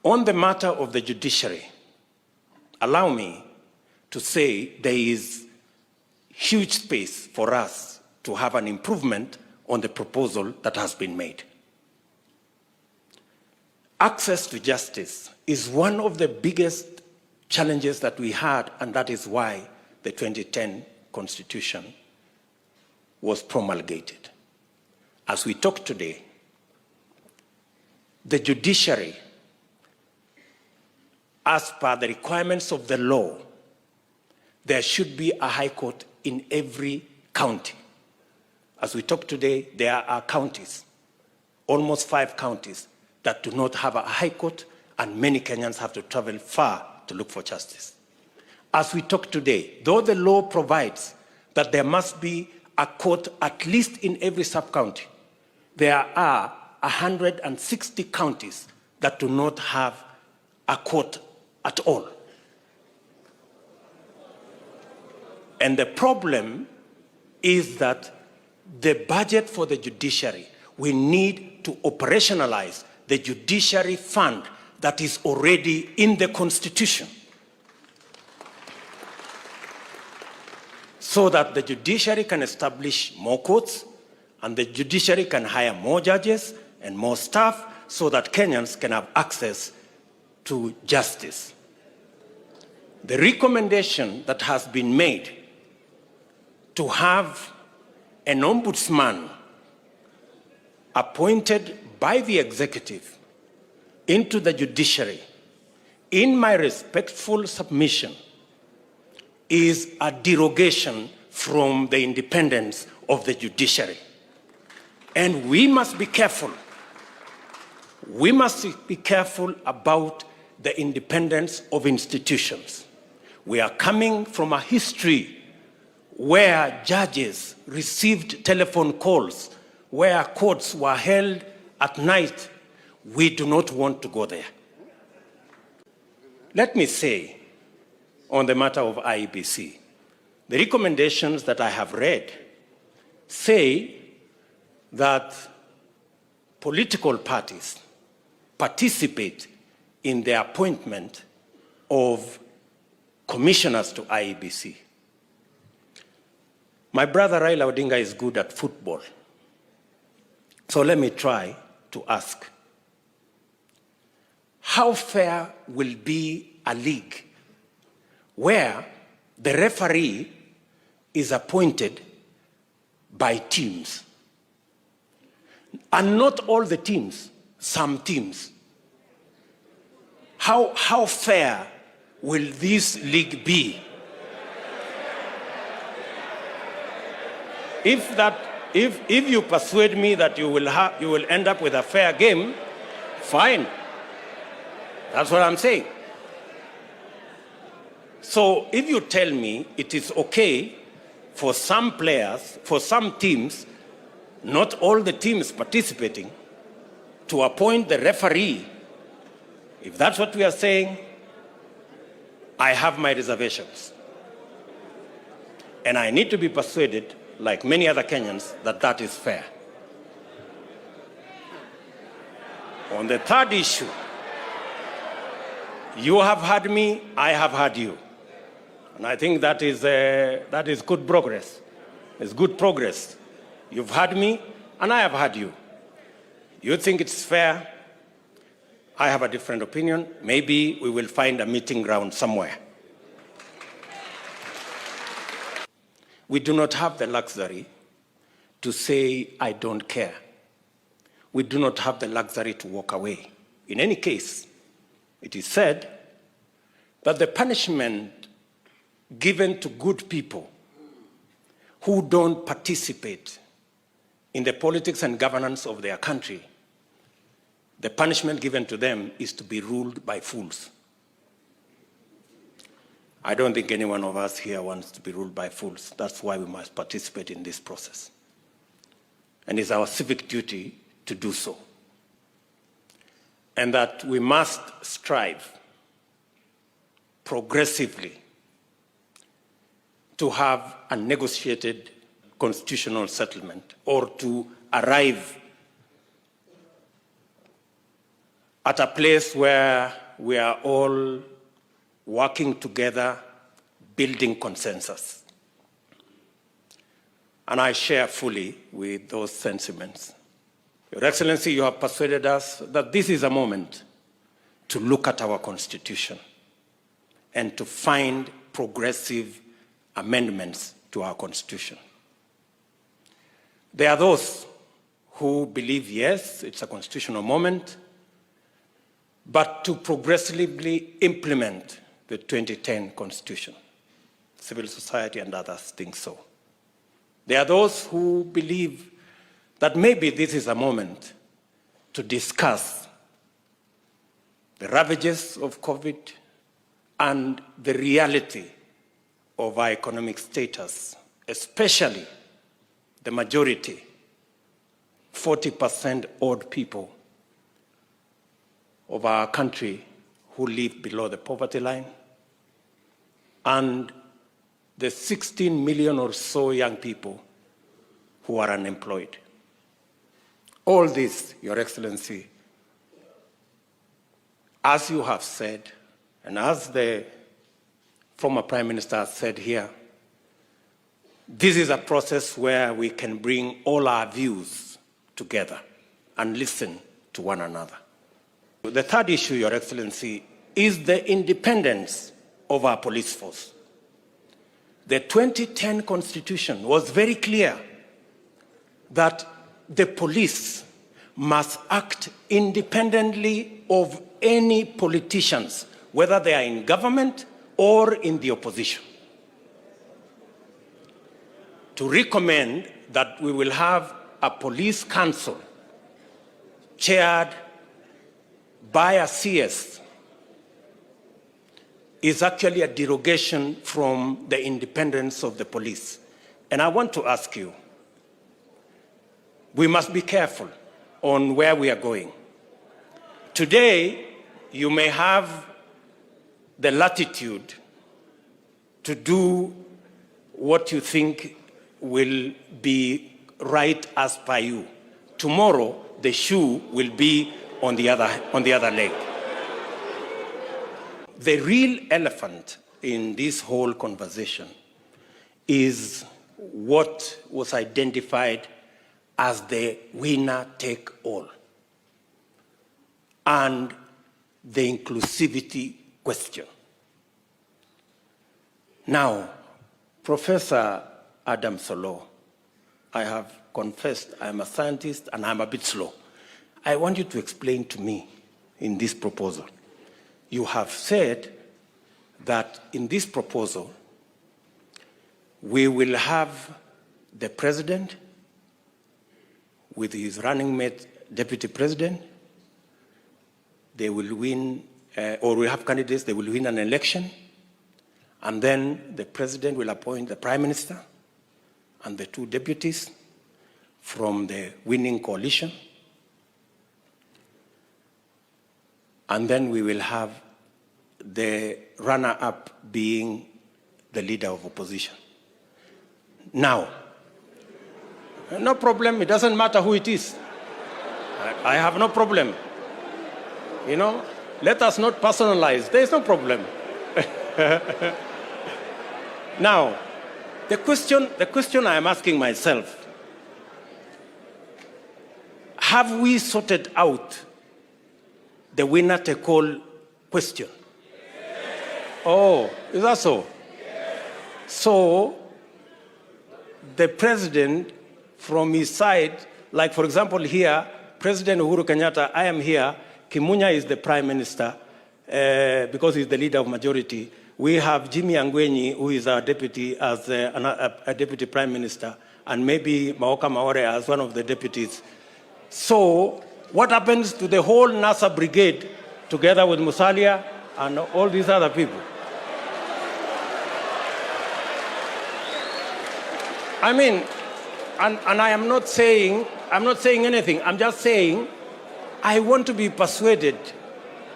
On the matter of the judiciary, allow me to say there is huge space for us to have an improvement on the proposal that has been made. Access to justice is one of the biggest challenges that we had, and that is why the 2010 Constitution was promulgated. As we talk today, the judiciary, as per the requirements of the law, there should be a high court in every county. As we talk today, there are counties, almost 5 counties, that do not have a high court, and many Kenyans have to travel far to look for justice. As we talk today, though the law provides that there must be a court at least in every sub-county, there are 160 counties that do not have a court at all. And the problem is that the budget for the judiciary, we need to operationalize the judiciary fund that is already in the Constitution, so that the judiciary can establish more courts and the judiciary can hire more judges and more staff so that Kenyans can have access to justice. The recommendation that has been made to have an ombudsman appointed by the executive into the judiciary, in my respectful submission, is a derogation from the independence of the judiciary. And we must be careful. We must be careful about the independence of institutions. We are coming from a history where judges received telephone calls, where courts were held at night. We do not want to go there. Let me say, on the matter of IEBC, the recommendations that I have read say that political parties participate in the appointment of commissioners to IEBC. My brother Raila Odinga is good at football. So let me try to ask, how fair will be a league where the referee is appointed by teams? And not all the teams, some teams. How fair will this league be? If you persuade me that you will end up with a fair game, fine. That's what I'm saying. So if you tell me it is okay for some players, for some teams, not all the teams participating, to appoint the referee, if that's what we are saying, I have my reservations. And I need to be persuaded, like many other Kenyans, that that is fair. On the third issue, you have heard me, I have heard you. And I think that is good progress. It's good progress. You've heard me, and I have heard you. You think it's fair? I have a different opinion. Maybe we will find a meeting ground somewhere. We do not have the luxury to say, I don't care. We do not have the luxury to walk away. In any case, it is said that the punishment given to good people who don't participate in the politics and governance of their country, the punishment given to them is to be ruled by fools. I don't think any one of us here wants to be ruled by fools. That's why we must participate in this process. And it's our civic duty to do so. And that we must strive progressively to have a negotiated constitutional settlement, or to arrive at a place where we are all working together, building consensus. And I share fully with those sentiments. Your Excellency, you have persuaded us that this is a moment to look at our Constitution and to find progressive amendments to our Constitution. There are those who believe, yes, it's a constitutional moment, but to progressively implement the 2010 Constitution. Civil society and others think so. There are those who believe that maybe this is a moment to discuss the ravages of COVID and the reality of our economic status, especially the majority, 40% odd people of our country who live below the poverty line, and the 16 million or so young people who are unemployed. All this, Your Excellency, as you have said, and as the former Prime Minister has said here, this is a process where we can bring all our views together and listen to one another. The third issue, Your Excellency, is the independence of our police force. The 2010 Constitution was very clear that the police must act independently of any politicians, whether they are in government or in the opposition. To recommend that we will have a police council chaired by a CS is actually a derogation from the independence of the police. And I want to ask you, we must be careful on where we are going. Today, you may have the latitude to do what you think will be right as per you. Tomorrow, the shoe will be on the other leg. The real elephant in this whole conversation is what was identified as the winner-take-all and the inclusivity question. Now, Professor Adam Solo, I have confessed I'm a scientist and I'm a bit slow. I want you to explain to me in this proposal. You have said that in this proposal, we will have the president with his running mate, deputy president. They will win, or we have candidates, they will win an election, and then the president will appoint the prime minister and the two deputies from the winning coalition. And then we will have the runner-up being the leader of opposition. Now, no problem, it doesn't matter who it is. I have no problem. You know, let us not personalize, there is no problem. Now, the question I am asking myself, have we sorted out the winner-take-all question? Yes. Oh, is that so? Yes. So, the president from his side, like for example here, President Uhuru Kenyatta, I am here, Kimunya is the prime minister because he's the leader of majority. We have Jimmy Angwenyi, who is our deputy, as a deputy prime minister, and maybe Maoka Maore as one of the deputies. So, what happens to the whole NASA brigade, together with Musalia and all these other people? I mean, and I am not saying anything. I'm just saying, I want to be persuaded.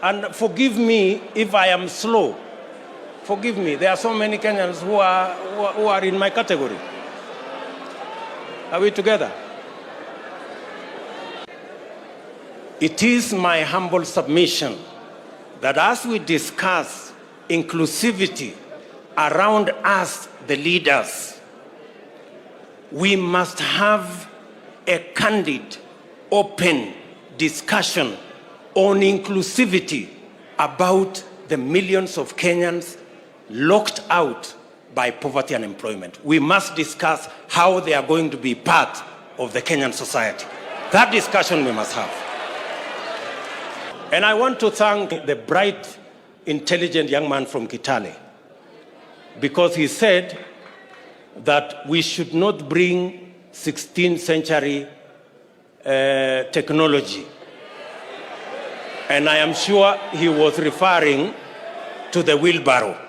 And forgive me if I am slow. Forgive me. There are so many Kenyans who are in my category. Are we together? It is my humble submission that as we discuss inclusivity around us, the leaders, we must have a candid, open discussion on inclusivity about the millions of Kenyans locked out by poverty and unemployment. We must discuss how they are going to be part of the Kenyan society. That discussion we must have. And I want to thank the bright, intelligent young man from Kitale, because he said that we should not bring 16th century technology. And I am sure he was referring to the wheelbarrow.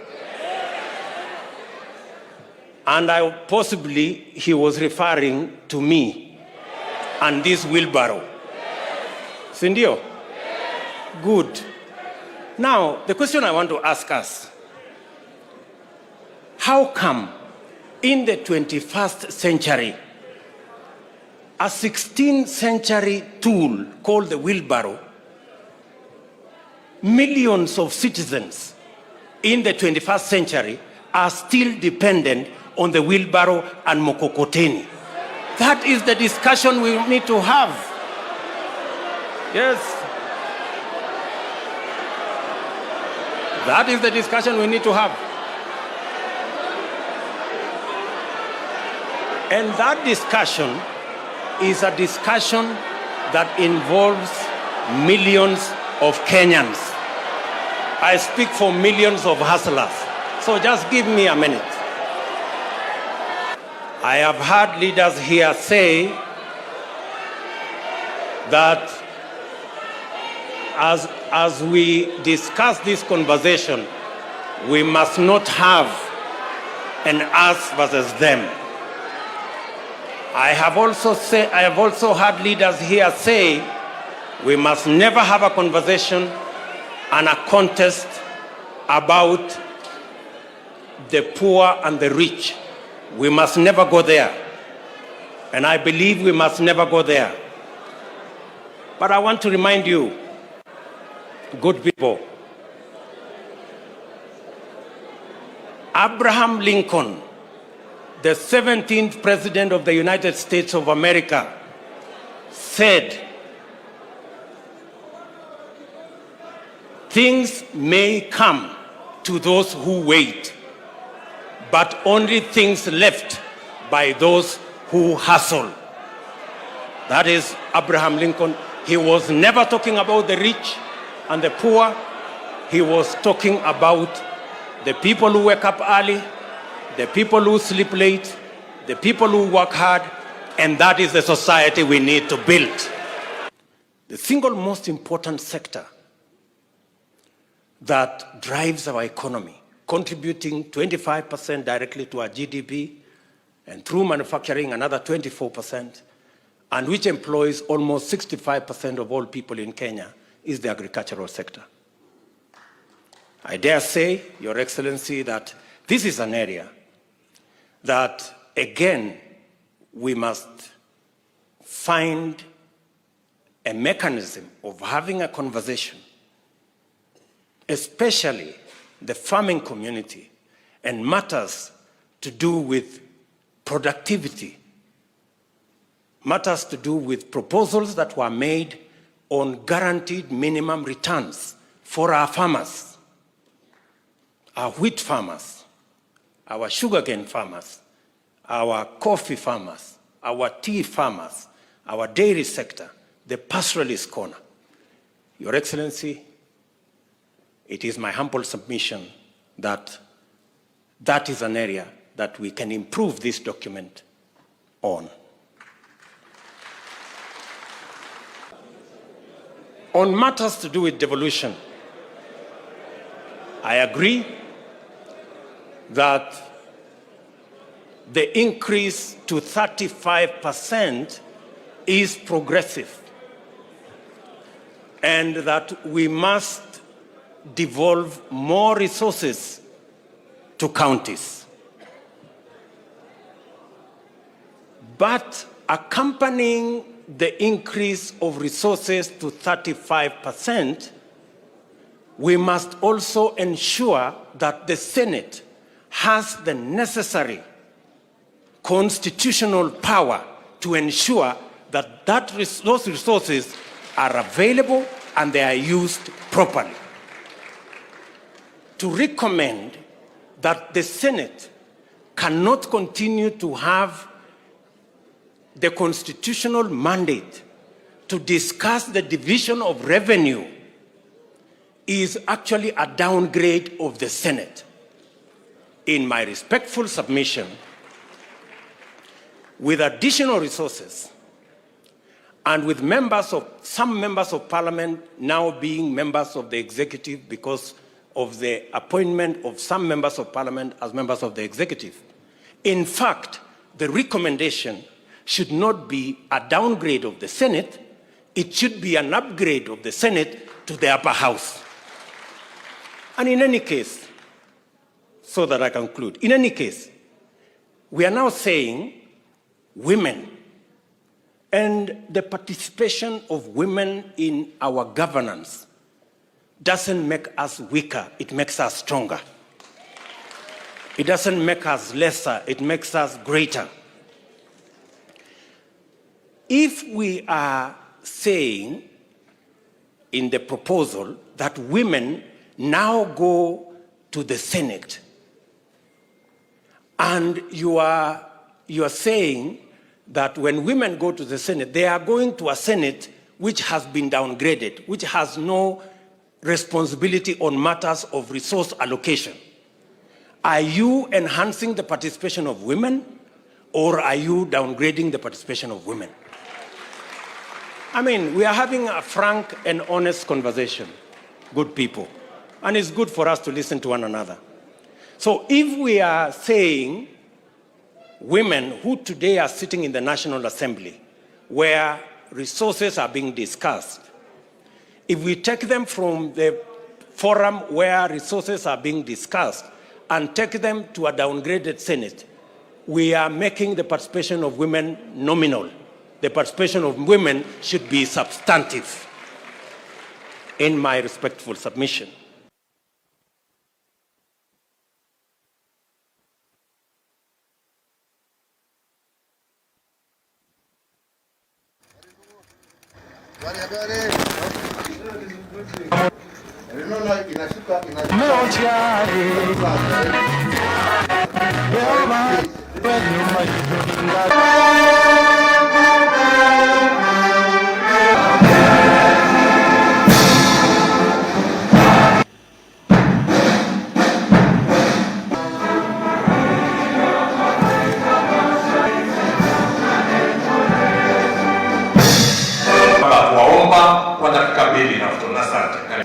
And possibly he was referring to me and this wheelbarrow. Sindio? Good. Now, the question I want to ask us, how come in the 21st century, a 16th century tool called the wheelbarrow, millions of citizens in the 21st century are still dependent on the wheelbarrow and mokokoteni? That is the discussion we need to have. Yes. That is the discussion we need to have. And that discussion is a discussion that involves millions of Kenyans. I speak for millions of hustlers. So just give me a minute. I have heard leaders here say that as we discuss this conversation, we must not have an us versus them. I have also heard leaders here say we must never have a conversation and a contest about the poor and the rich. We must never go there. And I believe we must never go there. But I want to remind you, good people, Abraham Lincoln, the 17th President of the United States of America, said, "Things may come to those who wait, but only things left by those who hustle." That is Abraham Lincoln. He was never talking about the rich and the poor. He was talking about the people who wake up early, the people who sleep late, the people who work hard, and that is the society we need to build. The single most important sector that drives our economy, contributing 25% directly to our GDP, and through manufacturing another 24%, and which employs almost 65% of all people in Kenya, is the agricultural sector. I dare say, Your Excellency, that this is an area that, again, we must find a mechanism of having a conversation, especially the farming community, and matters to do with productivity, matters to do with proposals that were made on guaranteed minimum returns for our farmers, our wheat farmers, our sugarcane farmers, our coffee farmers, our tea farmers, our dairy sector, the pastoralist corner. Your Excellency, it is my humble submission that that is an area that we can improve this document on. On matters to do with devolution, I agree that the increase to 35% is progressive, and that we must devolve more resources to counties. But accompanying the increase of resources to 35%, we must also ensure that the Senate has the necessary constitutional power to ensure that those resources are available and they are used properly. To recommend that the Senate cannot continue to have the constitutional mandate to discuss the division of revenue is actually a downgrade of the Senate. In my respectful submission, with additional resources and with some members of parliament now being members of the executive because of the appointment of some members of parliament as members of the executive, in fact, the recommendation should not be a downgrade of the Senate, it should be an upgrade of the Senate to the upper house. And in any case, so that I conclude, in any case, we are now saying women and the participation of women in our governance doesn't make us weaker, it makes us stronger. It doesn't make us lesser, it makes us greater. If we are saying in the proposal that women now go to the Senate, and you are saying that when women go to the Senate, they are going to a Senate which has been downgraded, which has no responsibility on matters of resource allocation. Are you enhancing the participation of women, or are you downgrading the participation of women? I mean, we are having a frank and honest conversation, good people, and it's good for us to listen to one another. So if we are saying women who today are sitting in the National Assembly, where resources are being discussed, if we take them from the forum where resources are being discussed and take them to a downgraded Senate, we are making the participation of women nominal. The participation of women should be substantive, in my respectful submission.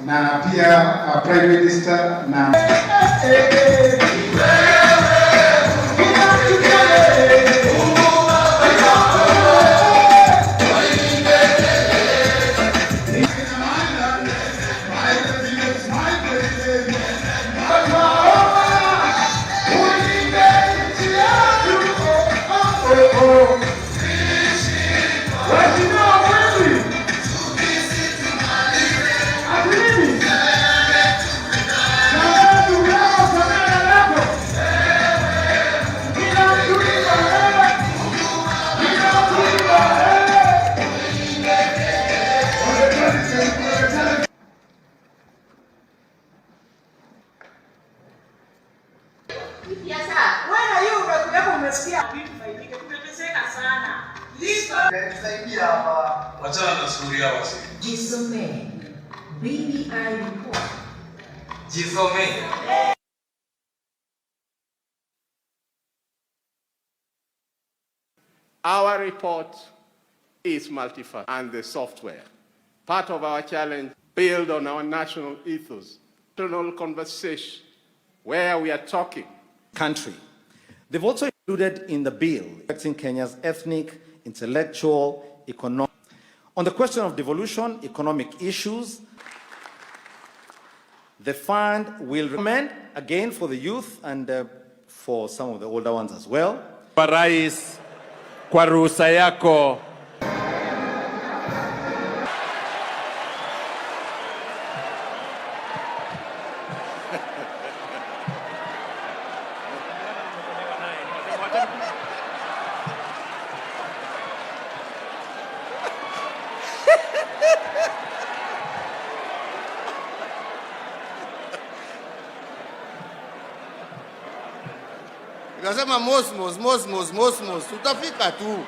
Na pia Prime Minister na Jisome BBI report. Jisome. Our report is multifaceted, and the software. Part of our challenge build on our national ethos, internal conversation, where we are talking. Country. They've also included in the bill affecting Kenya's ethnic, intellectual, economic. On the question of devolution, economic issues, the fund will recommend again for the youth and for some of the older ones as well. Rais, kwa ruhusa yako Nikasema mosmos, utafika tu.